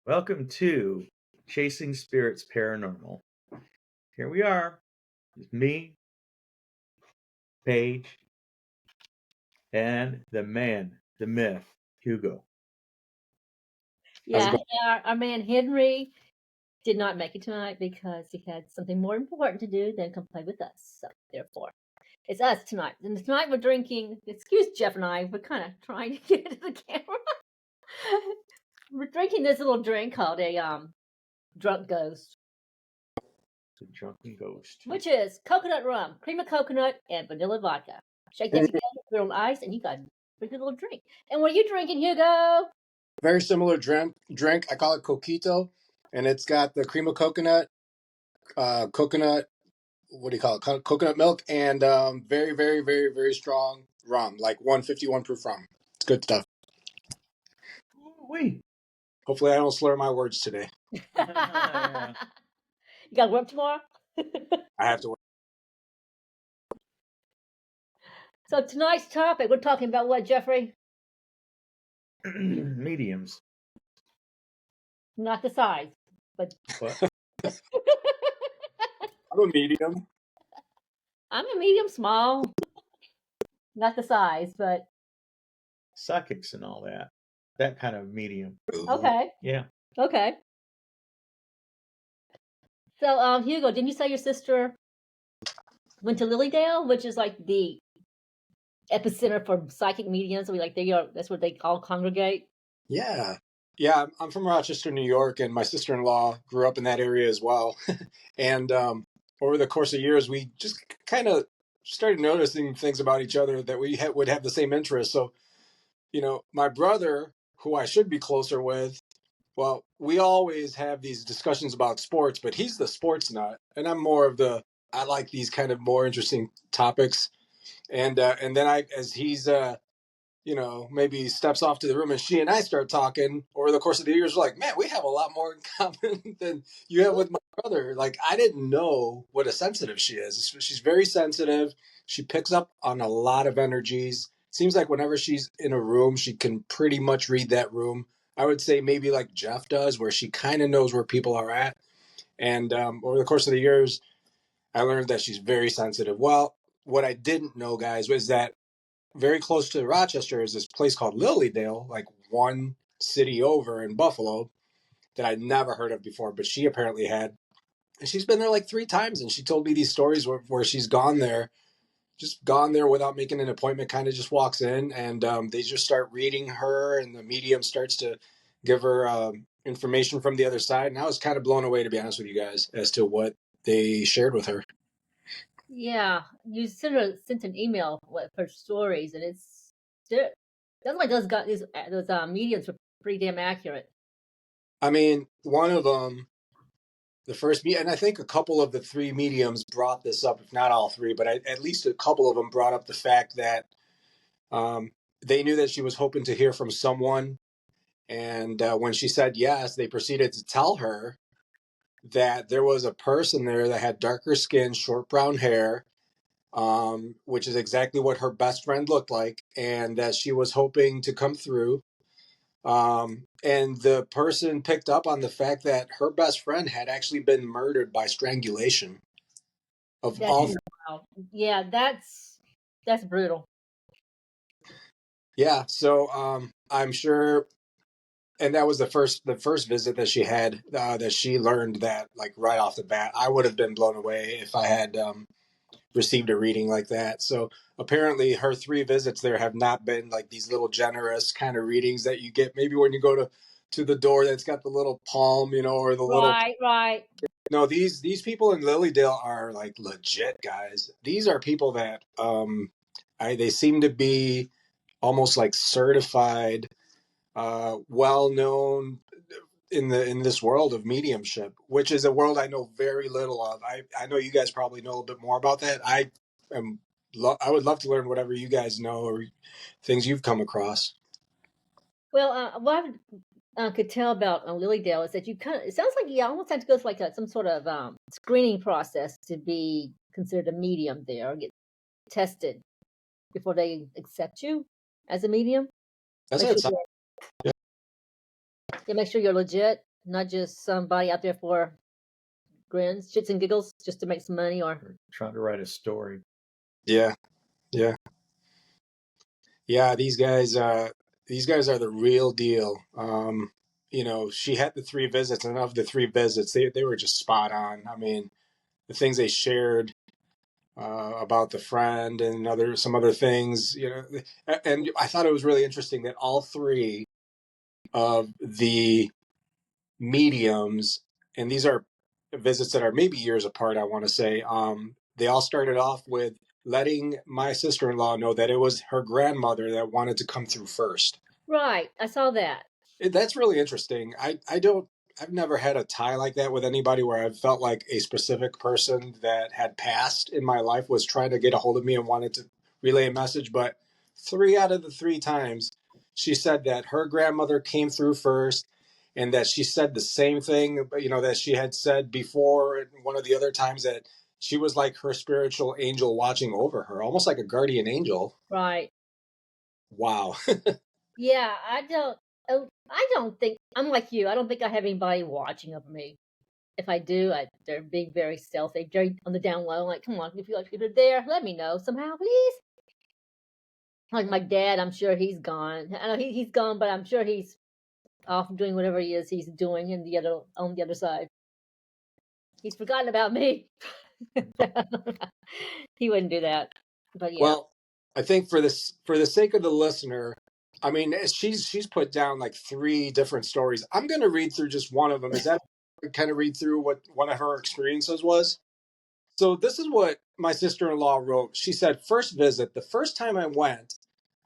Welcome to Chasing Spirits Paranormal. Here we are. It's me, Paige, and the man, the myth, Hugo. Yeah, our man Henry did not make it tonight because he had something more important to do than come play with us. So therefore, it's us tonight. And tonight we're drinking. Excuse Jeff and I. We're kind of trying to get into the camera. We're drinking this little drink called a drunk ghost, The drunken ghost. which is coconut rum, cream of coconut, and vanilla vodka. Shake that together, put it on ice, and you got a pretty little drink. And what are you drinking, Hugo? Very similar drink. I call it coquito, and it's got the cream of coconut, coconut. What do you call it? Coconut milk and very, very, very, very strong rum, like 151 proof rum. It's good stuff. Wait. Hopefully, I don't slur my words today. You got work tomorrow? I have to work. So tonight's topic, we're talking about what, Jeffrey? Mediums. Not the size, but What? I'm a medium. I'm a medium small. Not the size, but Psychics and all that. That kind of medium. okay. Yeah. Okay. So, Hugo, didn't you say your sister went to Lilydale, which is like the epicenter for psychic mediums? That's where they all congregate. Yeah. I'm from Rochester, New York, and my sister-in-law grew up in that area as well. And over the course of years, we just kind of started noticing things about each other that we would have the same interests. So, my brother, who I should be closer with, well, we always have these discussions about sports, but he's the sports nut, and I'm more of I like these kind of more interesting topics. And then as he's maybe steps off to the room and she and I start talking over the course of the years, we're like, man, we have a lot more in common than you have with my brother. Like, I didn't know what a sensitive she is. She's very sensitive. She picks up on a lot of energies. Seems like whenever she's in a room, she can pretty much read that room. I would say maybe like Jeff does, where she kind of knows where people are at. And over the course of the years, I learned that she's very sensitive. Well, what I didn't know, guys, was that very close to Rochester is this place called Lilydale, like one city over in Buffalo, that I'd never heard of before, but she apparently had. And she's been there like 3 times, and she told me these stories where she's gone there without making an appointment, kind of just walks in, and they just start reading her, and the medium starts to give her information from the other side. And I was kind of blown away, to be honest with you guys, as to what they shared with her. Yeah, you sent an email with her stories, and sounds like those mediums were pretty damn accurate. I mean, one of them, the first and I think a couple of the 3 mediums brought this up, if not all 3, but at least a couple of them brought up the fact that they knew that she was hoping to hear from someone. And when she said yes, they proceeded to tell her that there was a person there that had darker skin, short brown hair, which is exactly what her best friend looked like, and that she was hoping to come through. And the person picked up on the fact that her best friend had actually been murdered by strangulation. Yeah, that's brutal. Yeah, so I'm sure, and that was the first visit that she had, that she learned that, like, right off the bat. I would have been blown away if I had received a reading like that. So apparently her 3 visits there have not been like these little generous kind of readings that you get maybe when you go to the door that's got the little palm, or the little. Right. No, these people in Lilydale are like legit guys. These are people that they seem to be almost like certified, well known in this world of mediumship, which is a world I know very little of. I know you guys probably know a little bit more about that. I would love to learn whatever you guys know or things you've come across. Well, what I could tell about Lilydale is that it sounds like you almost have to go through like some sort of screening process to be considered a medium there, or get tested before they accept you as a medium. That's what it sounds. Yeah, make sure you're legit. not just somebody out there for grins, shits and giggles, just to make some money or Trying to write a story. Yeah. These guys are the real deal. She had the 3 visits, and of the 3 visits, they were just spot on. I mean, the things they shared about the friend and some other things, and I thought it was really interesting that all 3 of the mediums, and these are visits that are maybe years apart, I want to say, they all started off with letting my sister-in-law know that it was her grandmother that wanted to come through first. right. I saw that. That's really interesting. I've never had a tie like that with anybody where I've felt like a specific person that had passed in my life was trying to get a hold of me and wanted to relay a message. But 3 out of the 3 times she said that her grandmother came through first, and that she said the same thing, that she had said before. And one of the other times that she was like her spiritual angel watching over her, almost like a guardian angel. Right. Wow. Yeah, I don't think I'm like you. I don't think I have anybody watching over me. If I do, they're being very stealthy, very on the down low. Like, come on, if you're there, let me know somehow, please. Like my dad, I'm sure he's gone. I know he's gone, but I'm sure he's off doing whatever he's doing on the other side. He's forgotten about me. He wouldn't do that. But yeah. Well, I think for the sake of the listener, I mean, she's put down like 3 different stories. I'm going to read through just one of them. Is that kind of read through what one of her experiences was? So this is what my sister-in-law wrote. She said, "First visit, the first time I went,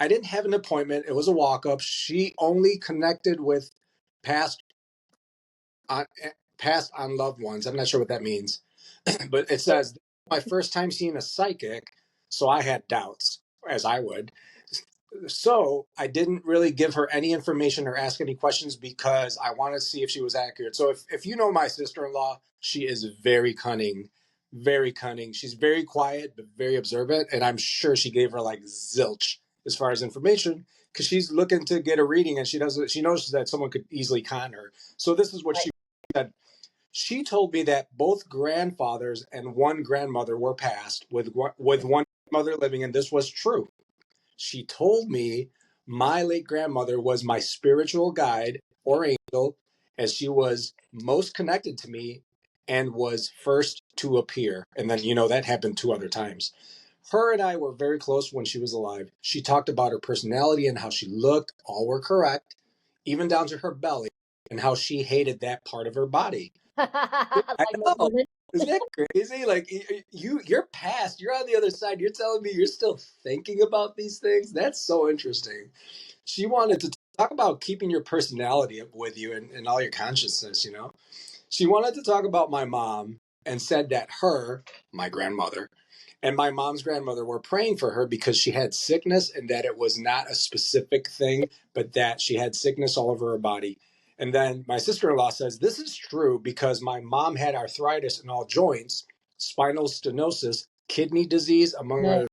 I didn't have an appointment. It was a walk-up. She only connected with past on past on loved ones. I'm not sure what that means." But it says, "My first time seeing a psychic, so I had doubts, as I would. So I didn't really give her any information or ask any questions because I wanted to see if she was accurate." So if you know my sister-in-law, she is very cunning, very cunning. She's very quiet, but very observant. And I'm sure she gave her like zilch as far as information, because she's looking to get a reading, and she knows that someone could easily con her. So this is what she said. She told me that both grandfathers and one grandmother were passed, with one mother living, and this was true. She told me my late grandmother was my spiritual guide or angel, as she was most connected to me and was first to appear. And then, that happened 2 other times. Her and I were very close when she was alive. She talked about her personality and how she looked. All were correct, even down to her belly, and how she hated that part of her body. I Like most know. women. Isn't that crazy? Like, you're past. You're on the other side. You're telling me you're still thinking about these things? That's so interesting. She wanted to talk about keeping your personality up with you and all your consciousness. She wanted to talk about my mom and said that my grandmother, and my mom's grandmother were praying for her because she had sickness, and that it was not a specific thing, but that she had sickness all over her body. And then my sister-in-law says, this is true because my mom had arthritis in all joints, spinal stenosis, kidney disease, among No. other.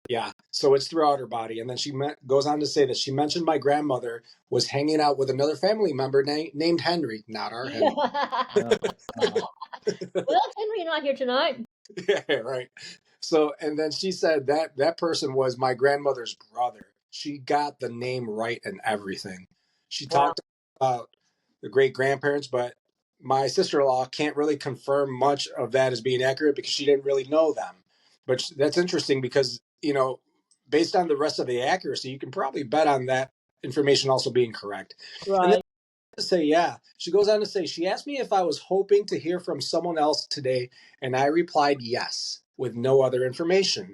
Yeah, so it's throughout her body. And then she goes on to say that she mentioned my grandmother was hanging out with another family member named Henry, not our Henry. Oh, God. Well, Henry not here tonight. Yeah, right. So, and then she said that person was my grandmother's brother. She got the name right and everything. She Wow. talked about the great grandparents, but my sister-in-law can't really confirm much of that as being accurate because she didn't really know them. But that's interesting because, based on the rest of the accuracy, you can probably bet on that information also being correct. And then Right. to say, yeah, she goes on to say, she asked me if I was hoping to hear from someone else today, and I replied yes, with no other information.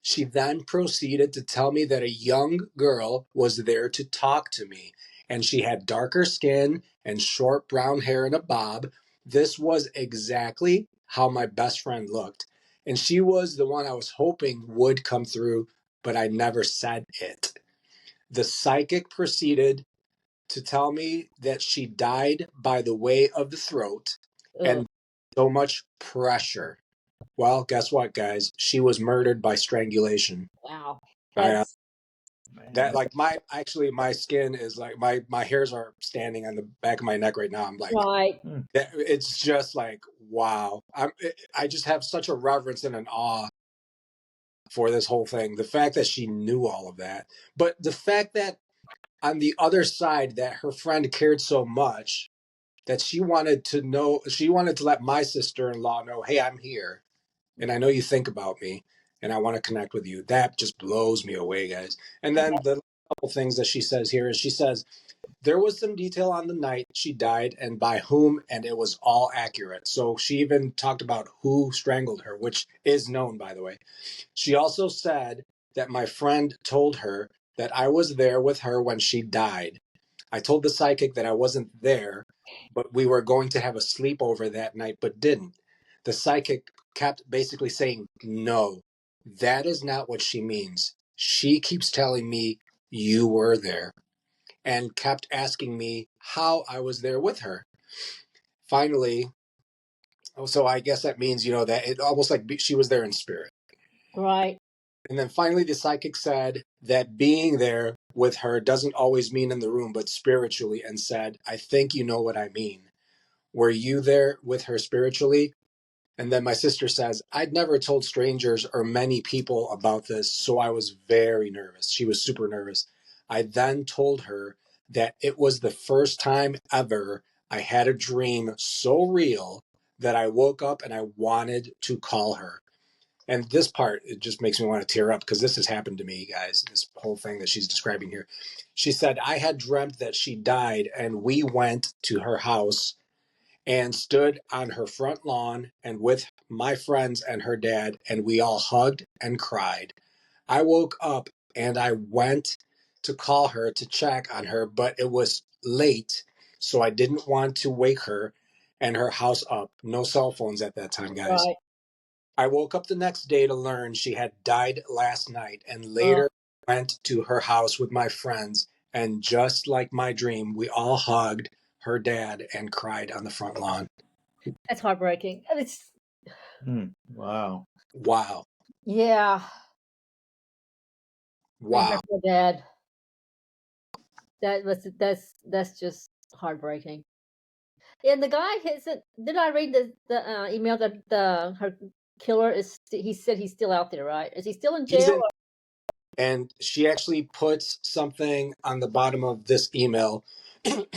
She then proceeded to tell me that a young girl was there to talk to me, and she had darker skin and short brown hair in a bob. This was exactly how my best friend looked, and she was the one I was hoping would come through, but I never said it. The psychic proceeded to tell me that she died by the way of the throat Ugh. and so much pressure. Well, guess what, guys? She was murdered by strangulation. Wow. I, That's Man. That like my skin is like my hairs are standing on the back of my neck right now. I'm like, Right. it's just like, wow. I just have such a reverence and an awe for this whole thing. The fact that she knew all of that, but the fact that on the other side that her friend cared so much that she wanted to let my sister-in-law know, hey, I'm here and I know you think about me and I want to connect with you. That just blows me away, guys. And then the couple things that she says here is she says, there was some detail on the night she died and by whom, and it was all accurate. So she even talked about who strangled her, which is known, by the way. She also said that my friend told her that I was there with her when she died. I told the psychic that I wasn't there, but we were going to have a sleepover that night, but didn't. The psychic kept basically saying, no, that is not what she means. She keeps telling me you were there and kept asking me how I was there with her. Finally, so I guess that means, that it almost like she was there in spirit. Right. And then finally, the psychic said that being there with her doesn't always mean in the room, but spiritually, and said, I think you know what I mean. Were you there with her spiritually? And then my sister says, I'd never told strangers or many people about this, so I was very nervous. She was super nervous. I then told her that it was the first time ever I had a dream so real that I woke up and I wanted to call her. And this part, it just makes me want to tear up because this has happened to me, guys, this whole thing that she's describing here. She said, I had dreamt that she died and we went to her house and stood on her front lawn and with my friends and her dad, and we all hugged and cried. I woke up and I went to call her to check on her, but it was late, so I didn't want to wake her and her house up. No cell phones at that time, guys. Right. I woke up the next day to learn she had died last night and Oh, later went to her house with my friends. And just like my dream, we all hugged her dad and cried on the front lawn. that's heartbreaking. It's Wow. Wow. yeah. Man, Wow. that's so bad. That's just heartbreaking. And the guy isn't. Did I read the email that the her killer is? He said he's still out there, right? Is he still in He's jail? in, and she actually puts something on the bottom of this email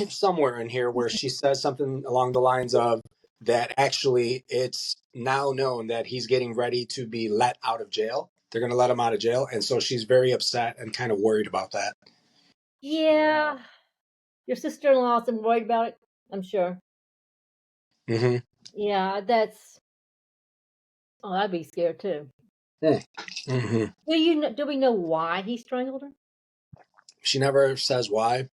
somewhere in here where she says something along the lines of that actually it's now known that he's getting ready to be let out of jail. They're going to let him out of jail. And so she's very upset and kind of worried about that. Yeah. Your sister-in-law's been worried about it, I'm sure. Mm-hmm. Yeah, that's. Oh, I'd be scared too. Mm-hmm. Do we know why he strangled her? She never says why.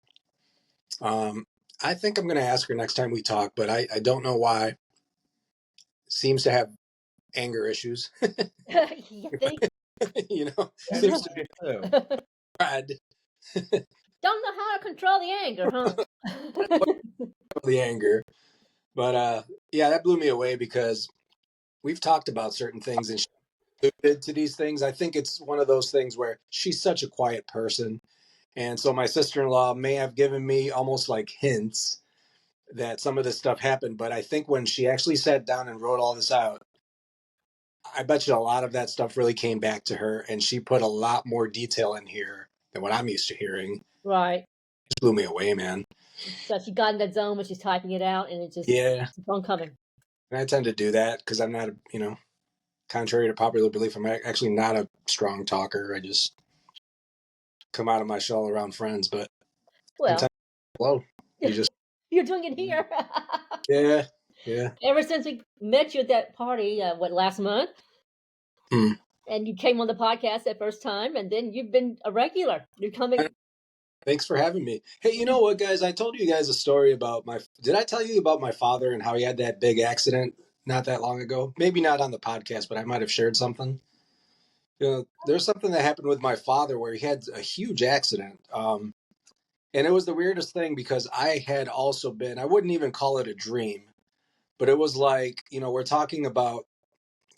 I think I'm going to ask her next time we talk, but I don't know why. Seems to have anger issues. You think? Seems to be too. bad. Don't know how to control the anger, huh? The anger. But yeah, that blew me away because we've talked about certain things and she alluded to these things. I think it's one of those things where she's such a quiet person. And so my sister-in-law may have given me almost like hints that some of this stuff happened. But I think when she actually sat down and wrote all this out, I bet you a lot of that stuff really came back to her and she put a lot more detail in here than what I'm used to hearing. Right. It blew me away, man. So she got in that zone when she's typing it out, and it just Yeah. keeps on coming. And I tend to do that because I'm not, contrary to popular belief, I'm actually not a strong talker. I just come out of my shell around friends, but Well, sometimes flow. You just you're doing it here. yeah. Ever since we met you at that party, last month? Mm. And you came on the podcast that first time, and then you've been a regular. You're coming. Thanks for having me. Hey, you know what, guys? I told you guys a story about Did I tell you about my father and how he had that big accident not that long ago? Maybe not on the podcast, but I might have shared something. There's something that happened with my father where he had a huge accident. And it was the weirdest thing because I had also been, I wouldn't even call it a dream, but it was like, we're talking about,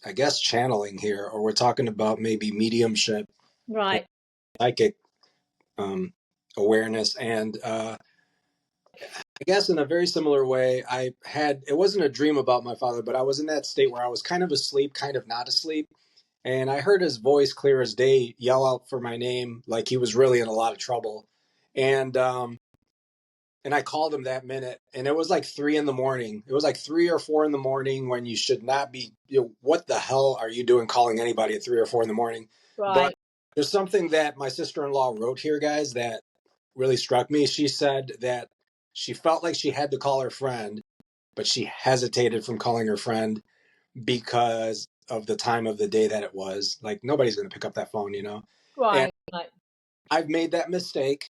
I guess, channeling here, or we're talking about maybe mediumship, Right. psychic awareness. And I guess in a very similar way, it wasn't a dream about my father, but I was in that state where I was kind of asleep, kind of not asleep. And I heard his voice clear as day yell out for my name, like he was really in a lot of trouble. And I called him that minute, and it was like 3 in the morning. It was like 3 or 4 in the morning when you should not be. What the hell are you doing calling anybody at 3 or 4 in the morning? But Right. there's something that my sister-in-law wrote here, guys, that really struck me. She said that she felt like she had to call her friend, but she hesitated from calling her friend because of the time of the day that it was. Like nobody's going to pick up that phone, And Right. Right. I've made that mistake.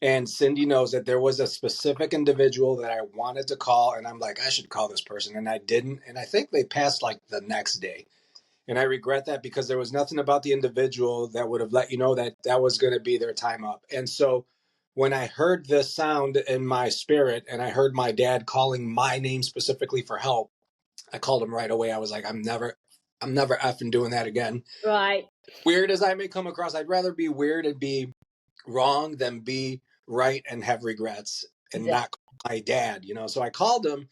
And Cindy knows that there was a specific individual that I wanted to call, and I'm like, I should call this person, and I didn't. And I think they passed like the next day. And I regret that because there was nothing about the individual that would have let you know that that was going to be their time up. And so when I heard this sound in my spirit and I heard my dad calling my name specifically for help, I called him right away. I was like, I'm never effing doing that again. Right. Weird as I may come across, I'd rather be weird and be wrong than be right and have regrets and Exactly. not call my dad, So I called him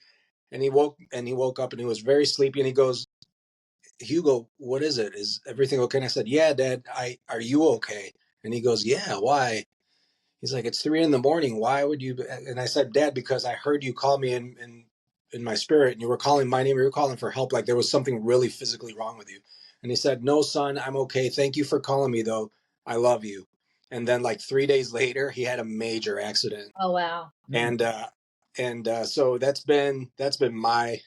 and he woke up and he was very sleepy and he goes, Hugo, what is it? Is everything okay? And I said, yeah, Dad, are you okay? And he goes, yeah, why? He's like, it's 3 in the morning. Why would you? And I said, Dad, because I heard you call me in my spirit and you were calling my name. You were calling for help. Like there was something really physically wrong with you. And he said, no, son, I'm okay. Thank you for calling me though. I love you. And then like 3 days later, he had a major accident. Oh wow. And so that's been my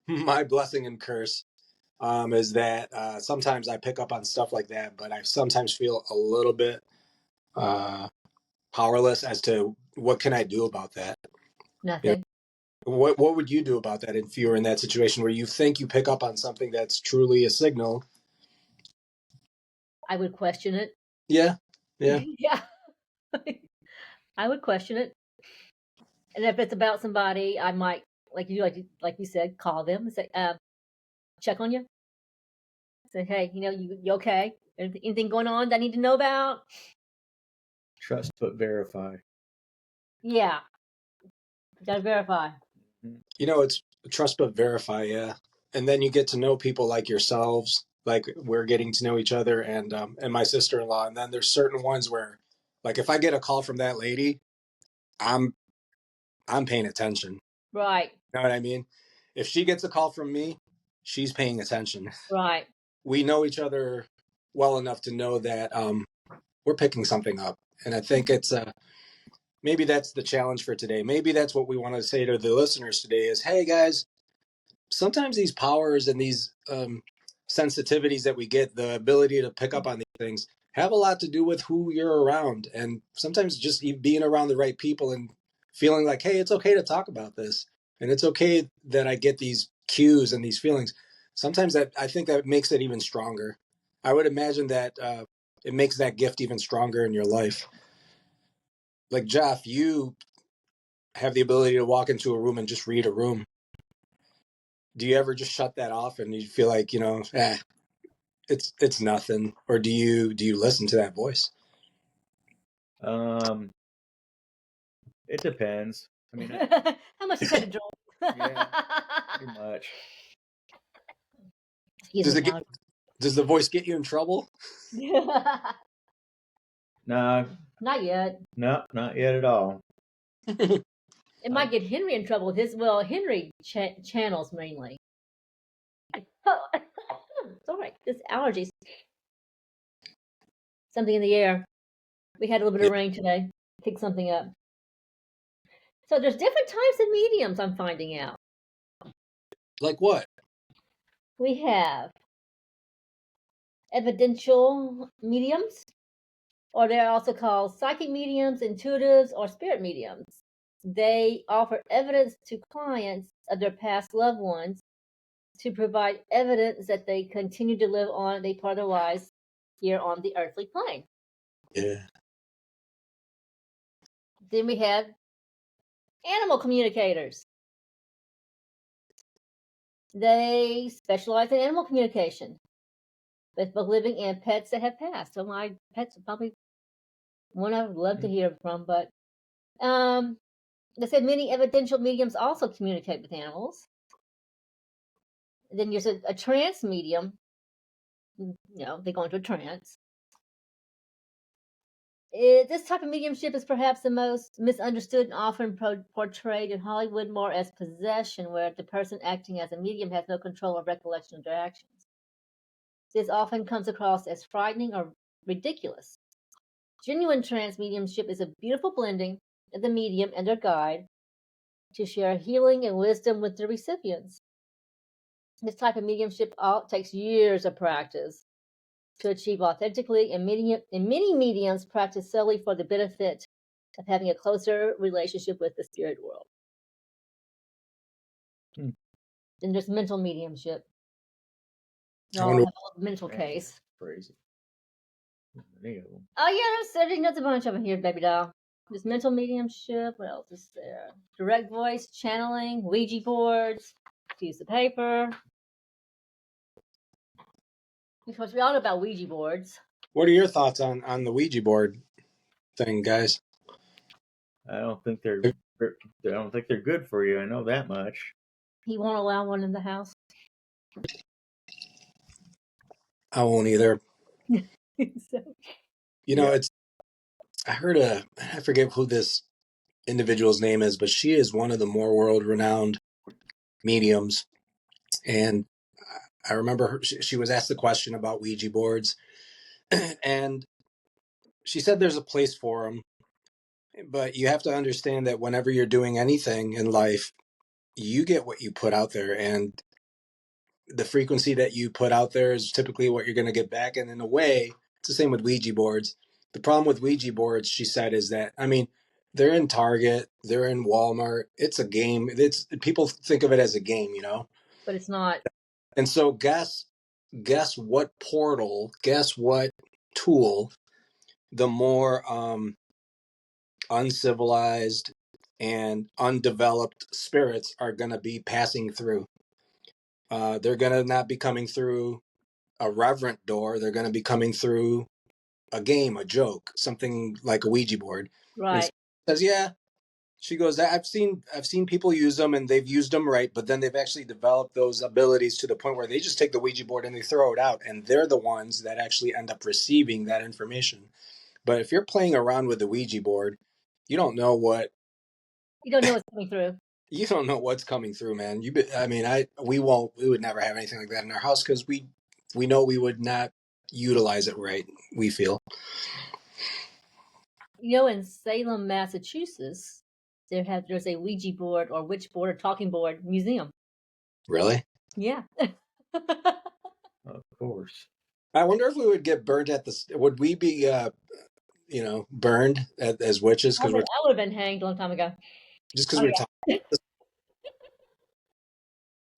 my blessing and curse, is that sometimes I pick up on stuff like that, but I sometimes feel a little bit powerless as to what can I do about that. Nothing. What would you do about that if you were in that situation where you think you pick up on something that's truly a signal? I would question it. Yeah. Yeah. I would question it. And if it's about somebody, I might like you said, call them and say, check on you. Say, hey, you okay? Anything going on that I need to know about? Trust but verify. Yeah. Gotta verify. It's trust but verify. Yeah. And then you get to know people like yourselves, like we're getting to know each other, and my sister-in-law. And then there's certain ones where, like, if I get a call from that lady, I'm paying attention. Right. You know what I mean? If she gets a call from me, she's paying attention. Right. We know each other well enough to know that we're picking something up. And I think it's maybe that's the challenge for today. Maybe that's what we want to say to the listeners today is, hey guys, sometimes these powers and these sensitivities that we get, the ability to pick up on these things, have a lot to do with who you're around. And sometimes just being around the right people and feeling like, hey, it's okay to talk about this. And it's okay that I get these cues and these feelings. Sometimes I think that makes it even stronger. I would imagine that it makes that gift even stronger in your life. Like Jeff, you have the ability to walk into a room and just read a room. Do you ever just shut that off and you feel like, it's nothing? Or do you listen to that voice? It depends. I mean, how much you had to draw? Yeah, pretty much. Does the voice get you in trouble? No, Not yet. no, not yet at all. It might get Henry in trouble with his. Well, Henry channels mainly. Sorry, this allergies. Something in the air. We had a little bit of rain today. Pick something up. So there's different types of mediums I'm finding out. Like what? We have evidential mediums, or they're also called psychic mediums, intuitives, or spirit mediums. They offer evidence to clients of their past loved ones to provide evidence that they continue to live on a part of their lives here on the earthly plane. Yeah. Then we have animal communicators. They specialize in animal communication with both living and pets that have passed. So my pets are probably one I would love to hear from, but they said many evidential mediums also communicate with animals. Then there's a trance medium. They go into a trance. This type of mediumship is perhaps the most misunderstood and often portrayed in Hollywood more as possession, where the person acting as a medium has no control or recollection of their actions. This often comes across as frightening or ridiculous. Genuine trance mediumship is a beautiful blending of the medium and their guide to share healing and wisdom with the recipients. This type of mediumship takes years of practice to achieve authentically, and many mediums practice solely for the benefit of having a closer relationship with the spirit world. Then there's mental mediumship. Y'all have a mental case. Crazy. Many of them. Oh yeah, there's a bunch of them here, baby doll. There's mental mediumship. What else is there? Direct voice, channeling, Ouija boards, piece of paper. Because we all know about Ouija boards. What are your thoughts on the Ouija board thing, guys? I don't think they're good for you. I know that much. He won't allow one in the house. I won't either. So, I heard I forget who this individual's name is, but she is one of the more world-renowned mediums. And I remember she was asked the question about Ouija boards, and she said there's a place for them, but you have to understand that whenever you're doing anything in life, you get what you put out there, and the frequency that you put out there is typically what you're going to get back. And in a way, it's the same with Ouija boards. The problem with Ouija boards, she said, is that, they're in Target, they're in Walmart. It's a game. People think of it as a game, but it's not. And so guess what portal, guess what tool the more uncivilized and undeveloped spirits are going to be passing through. They're going to not be coming through a reverent door. They're going to be coming through a game, a joke, something like a Ouija board. Right. And she goes, I've seen people use them, and they've used them right, but then they've actually developed those abilities to the point where they just take the Ouija board and they throw it out, and they're the ones that actually end up receiving that information. But if you're playing around with the Ouija board, you don't know what's coming through. You don't know what's coming through, man. We would never have anything like that in our house because we know we would not utilize it right, we feel. In Salem, Massachusetts, there's a Ouija board or witch board or talking board museum. Really? Yeah. Of course. I wonder if we would get burned would we be, burned as witches? I would have been hanged a long time ago. Just because we're talking.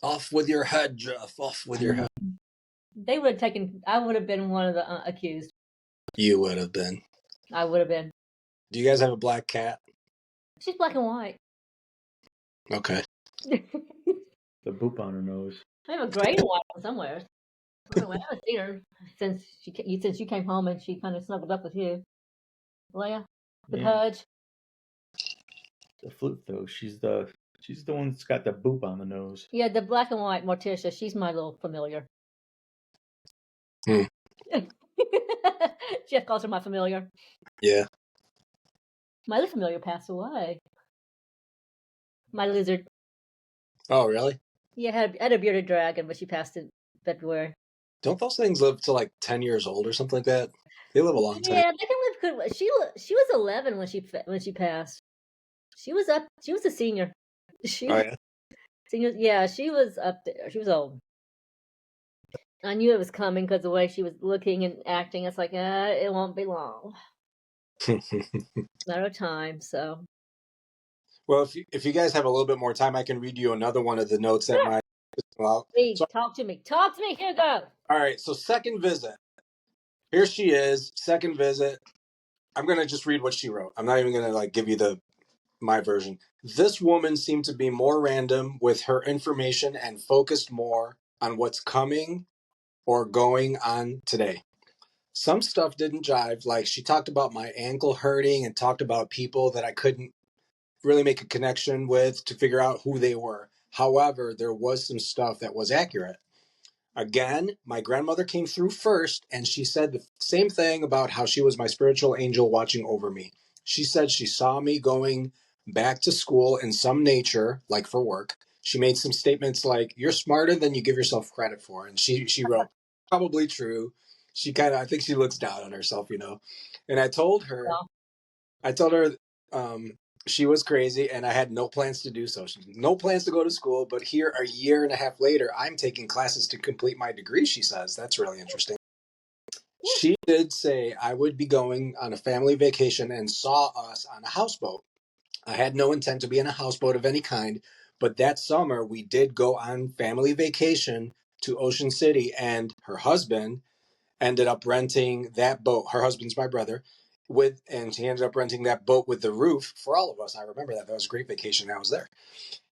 Off with your head, Jeff. Off with your head. They would have I would have been one of the accused. You would have been. I would have been. Do you guys have a black cat? She's black and white. Okay. The boop on her nose. I have a gray and white one somewhere. I haven't seen her since you came home and she kind of snuggled up with you. Leia, the pudge. The flute, though. She's the one that's got the boop on the nose. Yeah, the black and white Morticia. She's my little familiar. Jeff calls her my familiar. Yeah. My other familiar passed away. My lizard. Oh, really? Yeah, had a bearded dragon, but she passed in February. Don't those things live to like 10 years old or something like that? They live a long time. Yeah, they can live good. She was 11 when she passed. She was a senior. Senior. Yeah, she was up there. She was old. I knew it was coming because the way she was looking and acting. It's like, it won't be long. Matter of time. So. Well, if you guys have a little bit more time, I can read you another one of the notes that my. Well, please talk to me. Talk to me. Here you go. All right. So second visit. Here she is. Second visit. I'm gonna just read what she wrote. I'm not even gonna give you my version. This woman seemed to be more random with her information and focused more on what's coming or going on today. some stuff didn't jive. Like she talked about my ankle hurting and talked about people that I couldn't really make a connection with to figure out who they were. However, there was some stuff that was accurate. Again, my grandmother came through first, and she said the same thing about how she was my spiritual angel watching over me. She said she saw me going back to school in some nature, like for work. She made some statements like, "You're smarter than you give yourself credit for," and she wrote, "Probably true." She kind of, I think she looks down on herself, you know. And Well, I told her she was crazy and I had no plans to do so. No plans to go to school, but here a year and a half later, I'm taking classes to complete my degree, she says. That's really interesting. yeah, She did say I would be going on a family vacation and saw us on a houseboat. I had no intent to be in a houseboat of any kind, but that summer we did go on family vacation to Ocean City, and her husband ended up renting that boat. Her husband's my brother, and she ended up renting that boat with the roof for all of us. I remember that. That was a great vacation. I was there.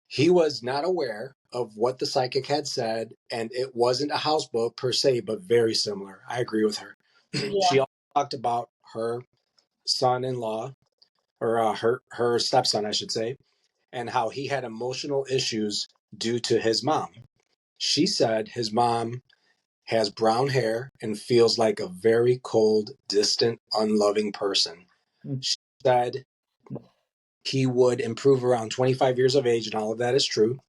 He was not aware of what the psychic had said, and it wasn't a houseboat per se, but very similar. I agree with her. yeah, She also talked about her son-in-law, or her stepson, I should say, and how he had emotional issues due to his mom. She said his mom has brown hair and feels like a very cold, distant, unloving person. Mm. She said he would improve around 25 years of age, and all of that is true.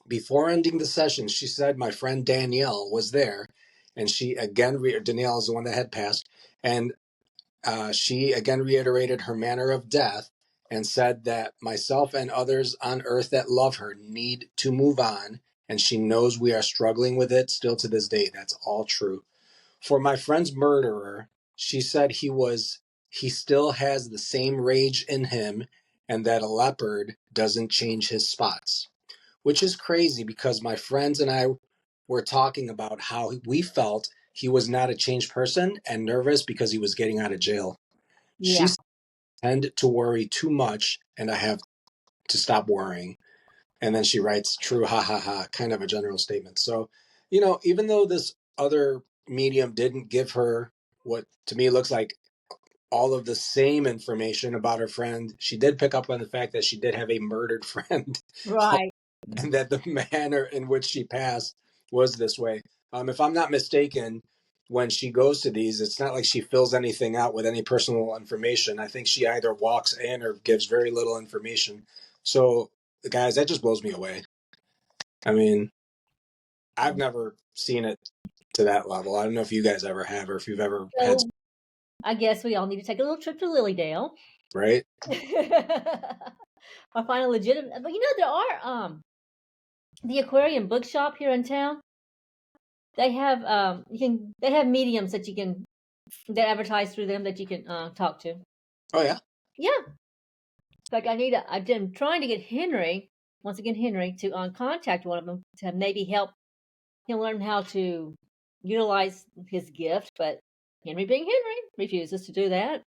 Before ending the session, she said my friend Danielle was there, and she again, Danielle is the one that had passed, and she again reiterated her manner of death and said that myself and others on earth that love her need to move on, and she knows we are struggling with it still to this day. That's all true. For my friend's murderer, she said he still has the same rage in him and that a leopard doesn't change his spots, which is crazy because my friends and I were talking about how we felt he was not a changed person and nervous because he was getting out of jail. She yeah. tend to worry too much and I have to stop worrying. And then she writes, true, ha ha ha, kind of a general statement. So, even though this other medium didn't give her what to me looks like all of the same information about her friend, she did pick up on the fact that she did have a murdered friend Right. and that the manner in which she passed was this way. If I'm not mistaken, when she goes to these, it's not like she fills anything out with any personal information. I think she either walks in or gives very little information. So, guys, that just blows me away. I mean, I've never seen it to that level. I don't know if you guys ever have or if you've ever had, So I guess we all need to take a little trip to Lilydale. right? Or find a legitimate. But there are the aquarium bookshop here in town. They have they have mediums that you can that advertise through them that you can talk to. Oh, yeah. Yeah. Like I've been trying to get Henry to contact one of them to maybe help him learn how to utilize his gift, but Henry, being Henry, refuses to do that.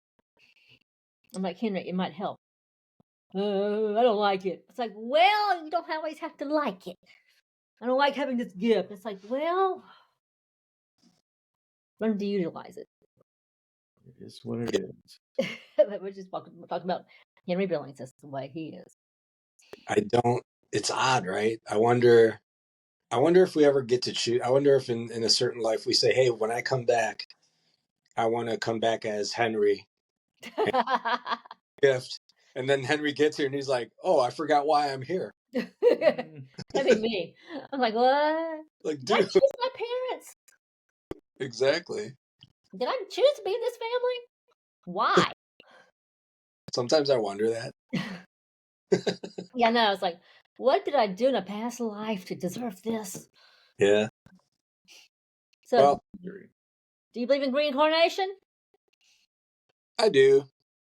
I'm like, Henry, it might help. I don't like it. It's like, well, you don't always have to like it. I don't like having this gift. It's like, well, learn to utilize it. It is what it is. But we're just talking about Henry Billings. That's the way he is. It's odd, right? I wonder if we ever get to choose. I wonder if in a certain life we say, hey, when I come back, I want to come back as Henry gift. And then Henry gets here and he's like, oh, I forgot why I'm here. That'd be me. I'm like, what? Like, Did I dude. choose my parents? Exactly. Did I choose to be in this family? Why? Sometimes I wonder that. Yeah, no, it's like, what did I do in a past life to deserve this? Yeah. So, Well, do you believe in reincarnation? I do.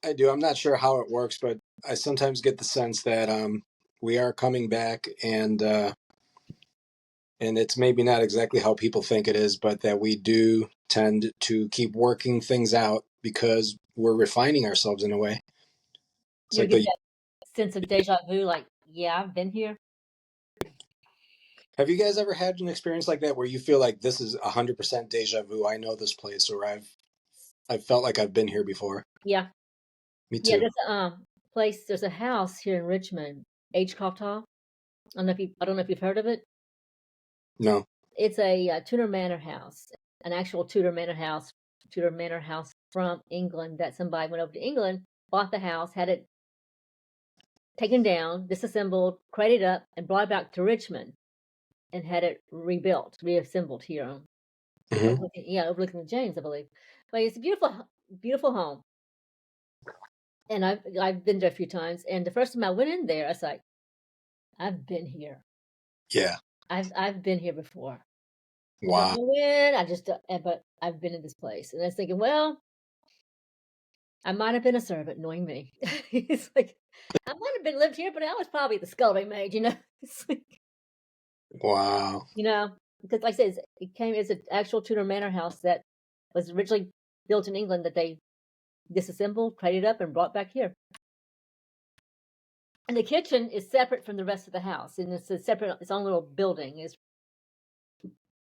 I'm not sure how it works, but I sometimes get the sense that we are coming back and it's maybe not exactly how people think it is, but that we do tend to keep working things out because we're refining ourselves in a way. It's You like get that sense of deja vu, like, yeah, I've been here. have you guys ever had an experience like that where you feel like this is 100% deja vu? I know this place, or I've I felt like I've been here before. Yeah. Me Yeah, too. there's a house here in Richmond, H. Hall. I don't know if you've heard of it. No. It's a Tudor Manor house, an actual Tudor Manor house from England that somebody went over to England, bought the house, had it taken down, disassembled, crated up, and brought it back to Richmond and had it reassembled here. Hmm. Overlooking the James, I believe. But it's a beautiful, beautiful home. And I've been there a few times. And the first time I went in there, I was like, I've been here. Yeah. I've been here before. I don't Wow. know when. But I've been in this place, and I was thinking, well, I might have been a servant, knowing me. It's like I might have been lived here, but I was probably the scullery maid. It's like, Wow. because like I said, it's an actual Tudor manor house that was originally built in England that they disassembled, crated up, and brought back here. And the kitchen is separate from the rest of the house, and its own little building.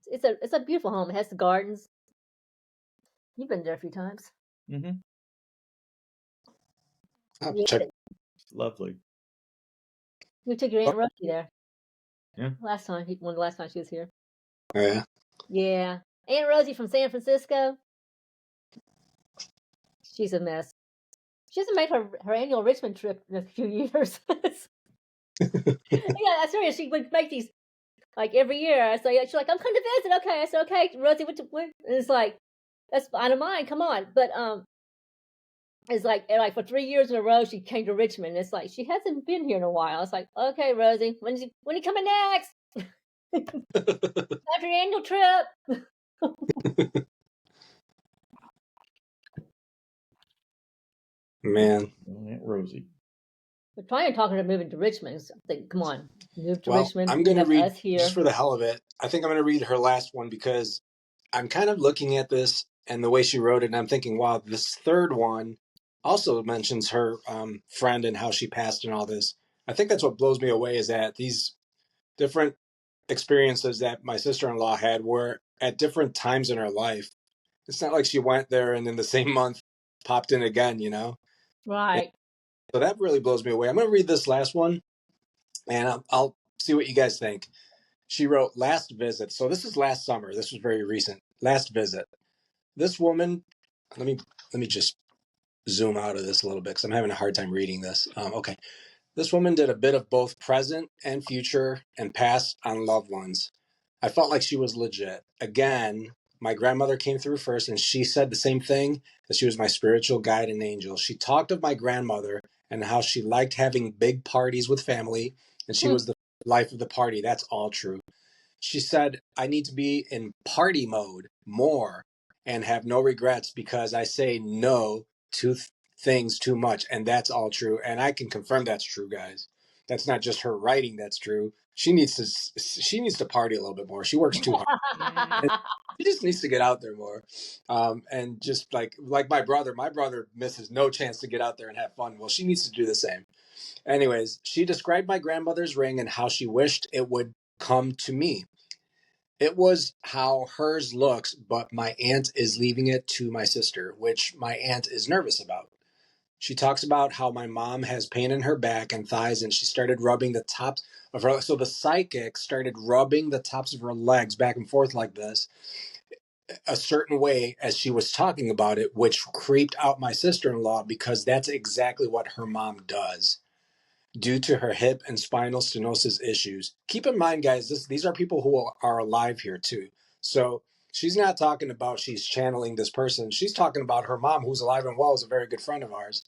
It's a beautiful home. It has the gardens. You've been there a few times. Mm-hmm. Yeah, Check. Lovely. we took your Aunt Rosie there. Yeah. The last time she was here. Yeah. Yeah. Aunt Rosie from San Francisco. She's a mess. She hasn't made her annual Richmond trip in a few years. Yeah, that's serious. She would make these like every year. I say, she's like, I'm coming to visit. Okay. I said, okay, Rosie, what? And it's like, that's I don't mind. Come on. But it's like for 3 years in a row she came to Richmond. It's like she hasn't been here in a while. It's like, okay, Rosie, when are you coming next? After your annual trip. Man. Aunt Rosie. We're trying to talk her to moving to Richmond. So I think, come on, move to Well, Richmond. I'm going to have read us here. just for the hell of it. I think I'm going to read her last one because I'm kind of looking at this and the way she wrote it, and I'm thinking, wow, this third one also mentions her friend and how she passed and all this. I think that's what blows me away is that these different experiences that my sister-in-law had were at different times in her life. It's not like she went there and in the same month popped in again, Right. And so that really blows me away. I'm going to read this last one, and I'll see what you guys think. She wrote last visit. So this is last summer. This was very recent. Last visit. This woman, let me just zoom out of this a little bit because I'm having a hard time reading this. Okay. This woman did a bit of both present and future and past on loved ones. I felt like she was legit. Again, my grandmother came through first and she said the same thing, that she was my spiritual guide and angel. She talked of my grandmother and how she liked having big parties with family and she was the life of the party. That's all true. She said, I need to be in party mode more and have no regrets because I say no to things too much. And that's all true. And I can confirm that's true, guys. That's not just her writing. That's true. She needs to party a little bit more. She works too hard. She just needs to get out there more. And just like my brother misses no chance to get out there and have fun. Well, she needs to do the same. Anyways, she described my grandmother's ring and how she wished it would come to me. It was how hers looks, but my aunt is leaving it to my sister, which my aunt is nervous about. She talks about how my mom has pain in her back and thighs, and she started rubbing the tops of her. So the psychic started rubbing the tops of her legs back and forth like this, a certain way as she was talking about it, which creeped out my sister in law because that's exactly what her mom does due to her hip and spinal stenosis issues. Keep in mind, guys, these are people who are alive here too. So she's not talking about she's channeling this person. She's talking about her mom, who's alive and well, is a very good friend of ours.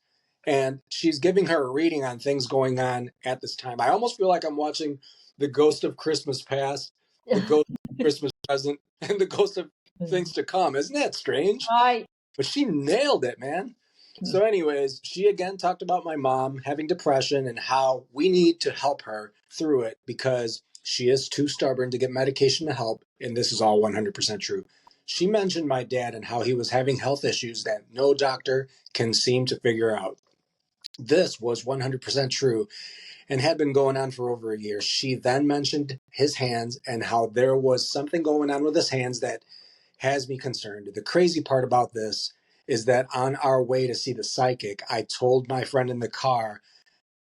And she's giving her a reading on things going on at this time. I almost feel like I'm watching The Ghost of Christmas Past, The Ghost of Christmas Present, and The Ghost of Things to Come. Isn't that strange? Right. But she nailed it, man. So anyways, she again talked about my mom having depression and how we need to help her through it because she is too stubborn to get medication to help. And this is all 100% true. She mentioned my dad and how he was having health issues that no doctor can seem to figure out. This was 100% true and had been going on for over a year. She then mentioned his hands and how there was something going on with his hands that has me concerned. The crazy part about this is that on our way to see the psychic, I told my friend in the car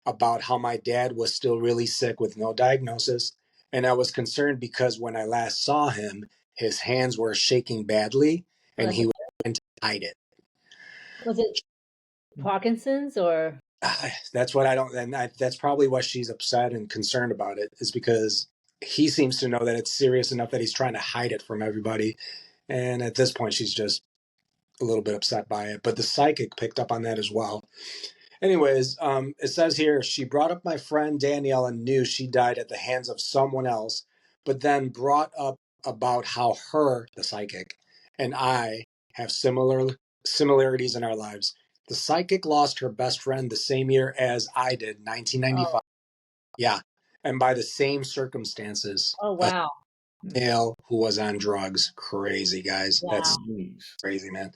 about how my dad was still really sick with no diagnosis. And I was concerned because when I last saw him, his hands were shaking badly Oh, and that's he a, was trying to hide it. was it Parkinson's or? That's what I don't, and that's probably why she's upset and concerned about it, is because he seems to know that it's serious enough that he's trying to hide it from everybody. And at this point, she's just a little bit upset by it. But the psychic picked up on that as well. Anyways, it says here, she brought up my friend Danielle and knew she died at the hands of someone else, but then brought up about how her, the psychic, and I have similarities in our lives. The psychic lost her best friend the same year as I did, 1995. Oh, Yeah. And by the same circumstances, oh a wow, male who was on drugs. Crazy, guys. wow. That's Jeez. crazy, man.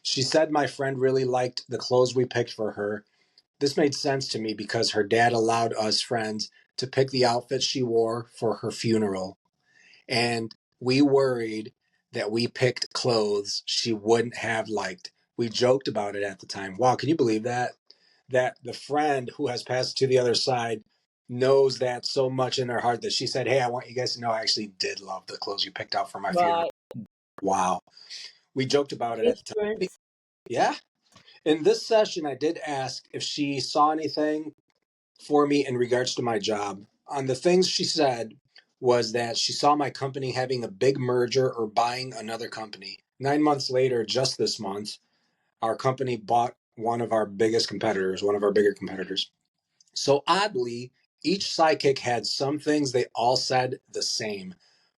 She said my friend really liked the clothes we picked for her. This made sense to me because her dad allowed us friends to pick the outfit she wore for her funeral. And we worried that we picked clothes she wouldn't have liked. We joked about it at the time. Wow, can you believe that? That the friend who has passed to the other side knows that so much in her heart that she said, "Hey, I want you guys to know I actually did love the clothes you picked out for my funeral." Right. Wow. We joked about it at the time. Insurance. Yeah. In this session, I did ask if she saw anything for me in regards to my job. On the things she said was that she saw my company having a big merger or buying another company. 9 months later, just this month, our company bought one of our biggest competitors, one of our bigger competitors. So oddly, each sidekick had some things they all said the same.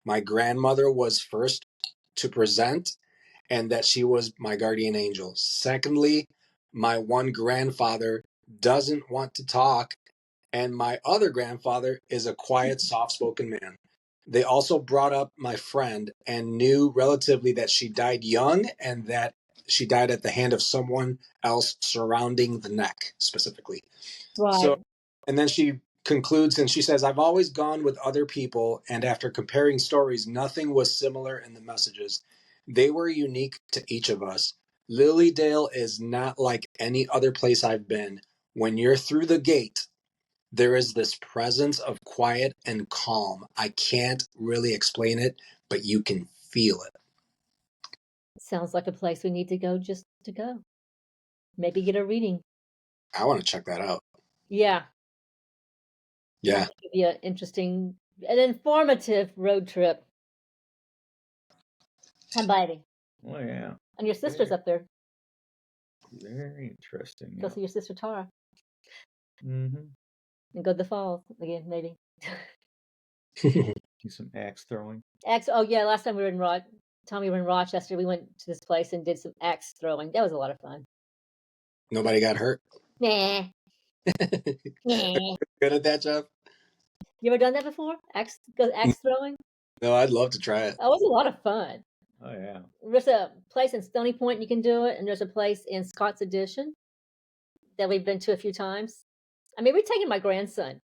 My grandmother was first to present and that she was my guardian angel. Secondly, my one grandfather doesn't want to talk, and my other grandfather is a quiet, soft spoken man. They also brought up my friend and knew relatively that she died young and that she died at the hand of someone else surrounding the neck specifically. So, Right. and then she concludes and she says, I've always gone with other people, and after comparing stories, nothing was similar in the messages. They were unique to each of us. Lilydale is not like any other place I've been. When you're through the gate, there is this presence of quiet and calm. I can't really explain it, but you can feel it. Sounds like a place we need to go just to go. Maybe get a reading. I want to check that out. Yeah. Yeah. That could be an informative road trip. Hi, Buddy. Oh yeah. And your sister's up there. Very interesting. Go see your sister Tara. Mm-hmm. And go to the falls again, maybe. Some axe throwing. Oh yeah, last time we were in Tommy, we were in Rochester. We went to this place and did some axe throwing. That was a lot of fun. Nobody got hurt. Nah. Nah. Good at that, Jeff? You ever done that before? Axe throwing? No, I'd love to try it. That was a lot of fun. Oh yeah. There's a place in Stony Point you can do it, and there's a place in Scott's Addition that we've been to a few times. I mean, we've taken my grandson,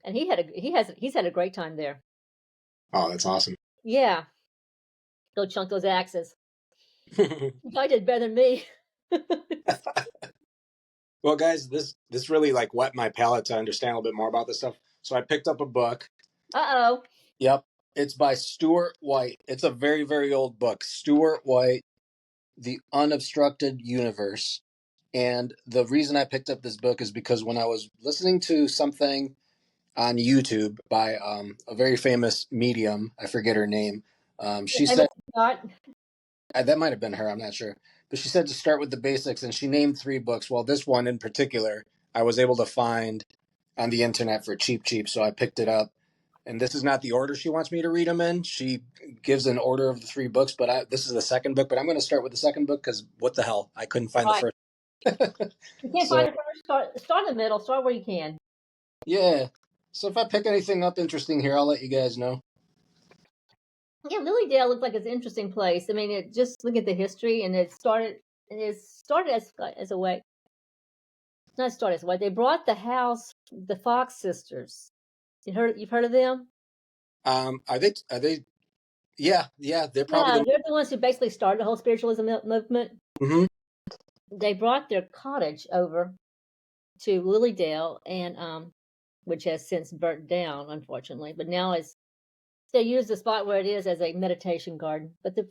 and he's had a great time there. Oh, that's awesome. Yeah, go chunk those axes. You probably did better than me. Well, guys, this really like whet my palate to understand a little bit more about this stuff. So I picked up a book. Uh-oh. Yep. It's by Stuart White. It's a very, very old book. Stuart White, The Unobstructed Universe. And the reason I picked up this book is because when I was listening to something on YouTube by a very famous medium, I forget her name, she said, Scott. that might have been her, I'm not sure. But she said to start with the basics, and she named 3 books. Well, this one in particular, I was able to find on the internet for cheap, so I picked it up. And this is not the order she wants me to read them in. She gives an order of the 3 books, but this is the second book. But I'm going to start with the second book because what the hell? I couldn't find the first. You can't So, find it first. Start in the middle. Start where you can. yeah. So if I pick anything up interesting here, I'll let you guys know. Yeah, Lilydale looks like it's an interesting place. I mean, just look at the history, and it started as a way. Not started as a way. They brought the house, the Fox sisters. You've heard of them? Are they? Yeah. They're probably Yeah, they're the ones who basically started the whole spiritualism movement. Hmm. They brought their cottage over to Lilydale, and which has since burnt down, unfortunately. But now they use the spot where it is as a meditation garden. But the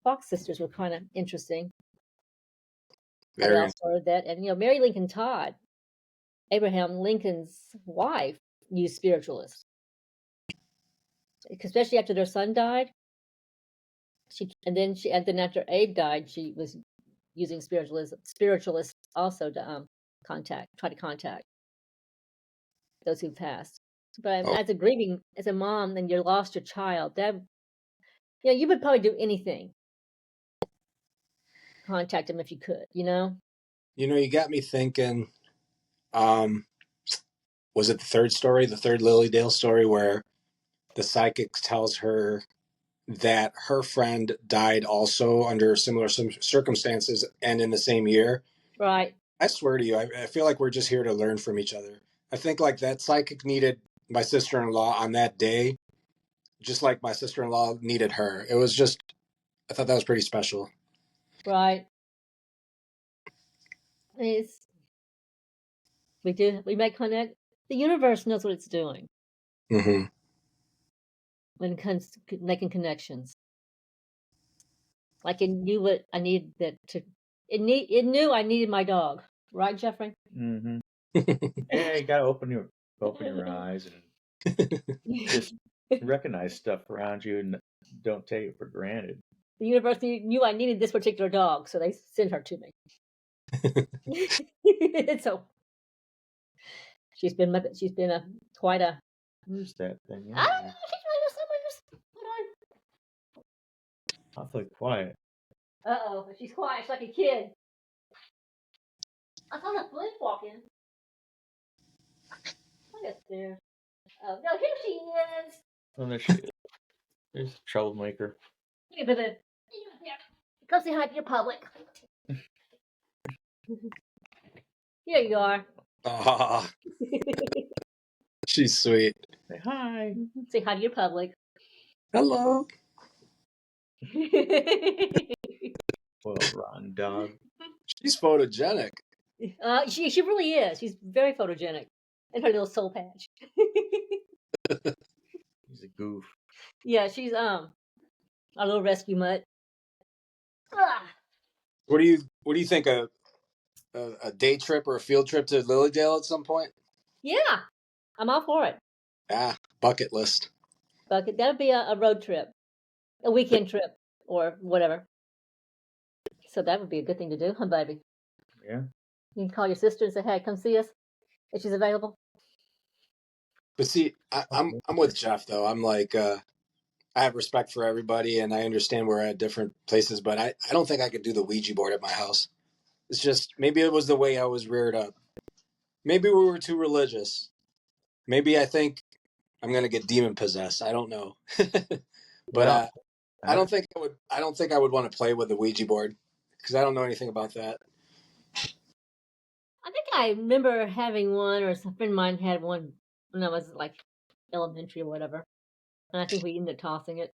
Fox sisters were kind of interesting. I Very. also heard that, and Mary Lincoln Todd, Abraham Lincoln's wife, used spiritualists, especially after their son died. And then after Abe died, she was using spiritualists also to try to contact those who passed. But Oh, as a mom, and you lost your child, that you would probably do anything, contact them if you could. you got me thinking. Was it the third Lilydale story, where the psychic tells her that her friend died also under similar circumstances and in the same year? Right. I swear to you, I feel like we're just here to learn from each other. I think like that psychic needed my sister-in-law on that day, just like my sister-in-law needed her. It was just, I thought that was pretty special. Right. We make connect. The universe knows what it's doing Mm-hmm. when it comes to making connections. Like it knew what I needed it knew I needed my dog. Right, Jeffrey? Mm-hmm. Yeah, you gotta open your eyes and just recognize stuff around you and don't take it for granted. The universe knew I needed this particular dog, so they sent her to me. So she's been quite a. Where's that thing? I don't know. She's right here somewhere. Hold Awfully quiet. on. Uh-oh, she's quiet. She's like a kid. I saw that Flint walk in. Look at there. Oh no, here she is. Oh, there she is. There's a troublemaker. Look at the. Go say hi to your public. Here you are. Ah, she's sweet. Say hi. Say hi to your public. Hello. Well, rotten dog. She's photogenic. She really is. She's very photogenic. And her little soul patch. He's a goof. Yeah, she's a little rescue mutt. Ah. What do you think, a day trip or a field trip to Lilydale at some point? Yeah, I'm all for it. Bucket list. Bucket. That'll be a road trip, a weekend trip, or whatever. So that would be a good thing to do, huh, baby? Yeah. You can call your sister and say, "Hey, come see us," if she's available. But see, I'm with Jeff though. I'm like, I have respect for everybody, and I understand we're at different places, but I don't think I could do the Ouija board at my house. It's just, maybe it was the way I was reared up. Maybe we were too religious. Maybe I think I'm gonna get demon possessed. I don't know. But I don't think I would want to play with the Ouija board because I don't know anything about that. I think I remember having one, or a friend of mine had one when I was like elementary or whatever. And I think we ended up tossing it.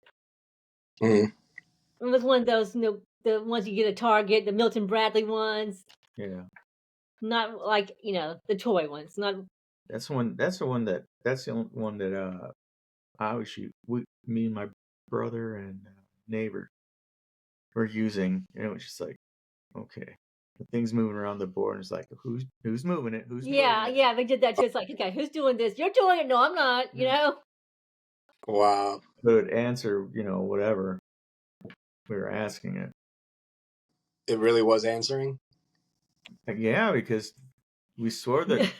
Mm-hmm. It was one of those, the ones you get at Target, the Milton Bradley ones. Yeah. Not like, the toy ones. Not. That's the one that I always shoot. Me and my brother and neighbor were using, and it was just like, okay, the thing's moving around the board, and it's like, who's moving it? Who's moving it? Yeah, they did that too. It's like, okay, who's doing this? You're doing it. No, I'm not. Wow. But it would answer, whatever we were asking it. It really was answering? Yeah, because we swore that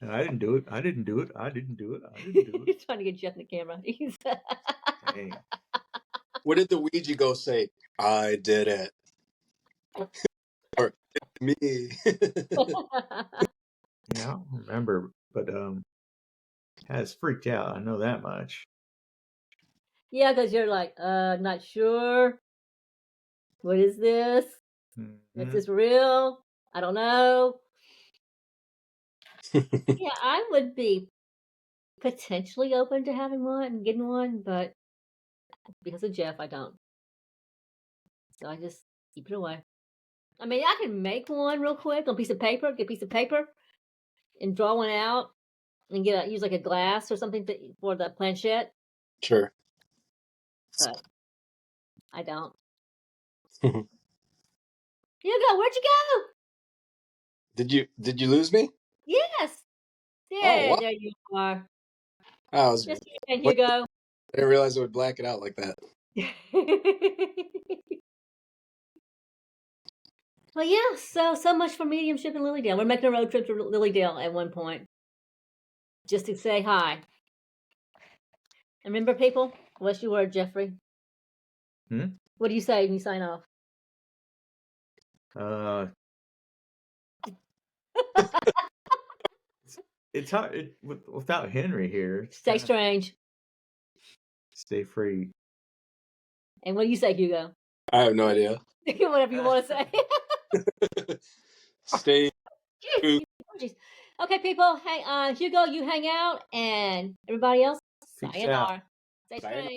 I didn't do it. I didn't do it. I didn't do it. I didn't do it. He's trying to get Jeff in the camera. Dang. What did the Ouija go say? I did it. Or it's me. Yeah, I don't remember, but has freaked out. I know that much. Yeah, because you're like, not sure. What is this? Mm-hmm. Is this real? I don't know. Yeah, I would be potentially open to having one and getting one, but because of Jeff, I don't. So I just Keep it away. I mean, I can make one real quick on a piece of paper. Get a piece of paper and draw one out and use like a glass or something for the planchette. Sure. But I don't. Hugo, where'd you go? Did you lose me? Yes. Oh, Yeah, wow. there you are. I was. Yes, you can, What, Hugo. I didn't realize it would black it out like that. Well, yeah. So much for mediumship in Lilydale. We're making a road trip to Lilydale at one point, just to say hi. And remember, people, what's your word, Jeffrey? What do you say when you sign off? It's hard without Henry here. Stay strange. Stay free. And what do you say, Hugo? I have no idea. Whatever you want to say. Stay true. Okay, people. Hey, Hugo, you hang out, and everybody else, Peace out. sayonara. Stay Sayonara. strange.